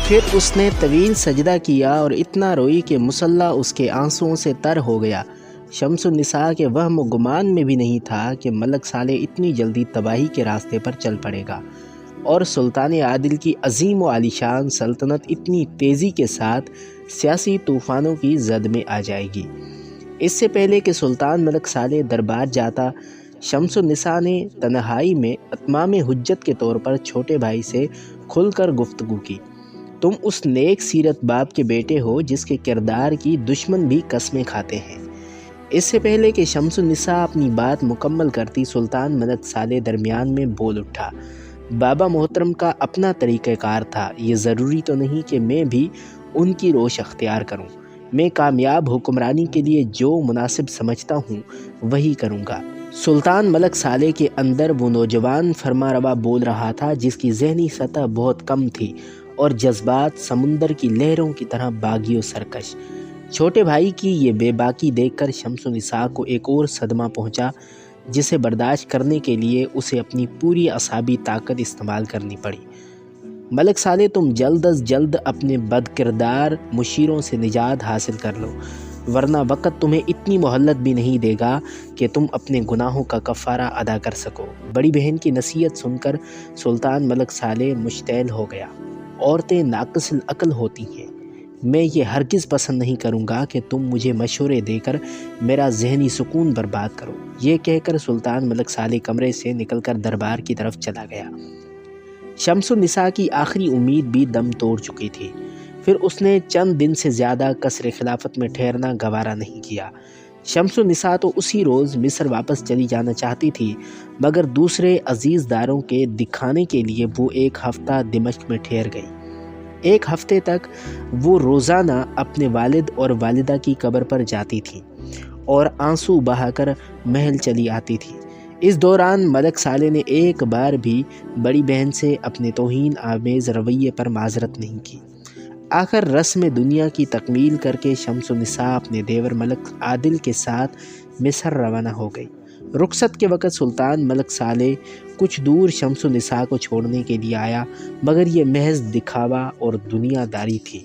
پھر اس نے طویل سجدہ کیا اور اتنا روئی کہ مصلی اس کے آنسوؤں سے تر ہو گیا۔ شمس النساء کے وہم و گمان میں بھی نہیں تھا کہ ملک صالح اتنی جلدی تباہی کے راستے پر چل پڑے گا اور سلطان عادل کی عظیم و عالیشان سلطنت اتنی تیزی کے ساتھ سیاسی طوفانوں کی زد میں آ جائے گی۔ اس سے پہلے کہ سلطان ملک صالح دربار جاتا، شمس النساء نے تنہائی میں اتمام حجت کے طور پر چھوٹے بھائی سے کھل کر گفتگو کی۔ تم اس نیک سیرت باپ کے بیٹے ہو جس کے کردار کی دشمن بھی قسمیں کھاتے ہیں۔ اس سے پہلے کہ شمس النساء اپنی بات مکمل کرتی، سلطان ملک صالح درمیان میں بول اٹھا۔ بابا محترم کا اپنا طریقہ کار تھا، یہ ضروری تو نہیں کہ میں بھی ان کی روش اختیار کروں۔ میں کامیاب حکمرانی کے لیے جو مناسب سمجھتا ہوں وہی کروں گا۔ سلطان ملک صالح کے اندر وہ نوجوان فرمانروا بول رہا تھا جس کی ذہنی سطح بہت کم تھی اور جذبات سمندر کی لہروں کی طرح باغی و سرکش۔ چھوٹے بھائی کی یہ بے باکی دیکھ کر شمس النساء کو ایک اور صدمہ پہنچا جسے برداشت کرنے کے لیے اسے اپنی پوری اعصابی طاقت استعمال کرنی پڑی۔ ملک صالح، تم جلد از جلد اپنے بد کردار مشیروں سے نجات حاصل کر لو، ورنہ وقت تمہیں اتنی مہلت بھی نہیں دے گا کہ تم اپنے گناہوں کا کفارہ ادا کر سکو۔ بڑی بہن کی نصیحت سن کر سلطان ملک صالح مشتعل ہو گیا۔ عورتیں ناقص العقل ہوتی ہیں، میں یہ ہرگز پسند نہیں کروں گا کہ تم مجھے مشورے دے کر میرا ذہنی سکون برباد کرو۔ یہ کہہ کر سلطان ملک صالح کمرے سے نکل کر دربار کی طرف چلا گیا۔ شمس النساء کی آخری امید بھی دم توڑ چکی تھی۔ پھر اس نے چند دن سے زیادہ قصر خلافت میں ٹھہرنا گوارا نہیں کیا۔ شمس النساء تو اسی روز مصر واپس چلی جانا چاہتی تھی، مگر دوسرے عزیز داروں کے دکھانے کے لیے وہ ایک ہفتہ دمشق میں ٹھہر گئی۔ ایک ہفتے تک وہ روزانہ اپنے والد اور والدہ کی قبر پر جاتی تھی اور آنسو بہا کر محل چلی آتی تھی۔ اس دوران ملک صالح نے ایک بار بھی بڑی بہن سے اپنے توہین آمیز رویے پر معذرت نہیں کی۔ آخر رسم دنیا کی تکمیل کر کے شمس النساء اپنے دیور ملک عادل کے ساتھ مصر روانہ ہو گئی۔ رخصت کے وقت سلطان ملک صالح کچھ دور شمس النساء کو چھوڑنے کے لیے آیا، مگر یہ محض دکھاوا اور دنیا داری تھی۔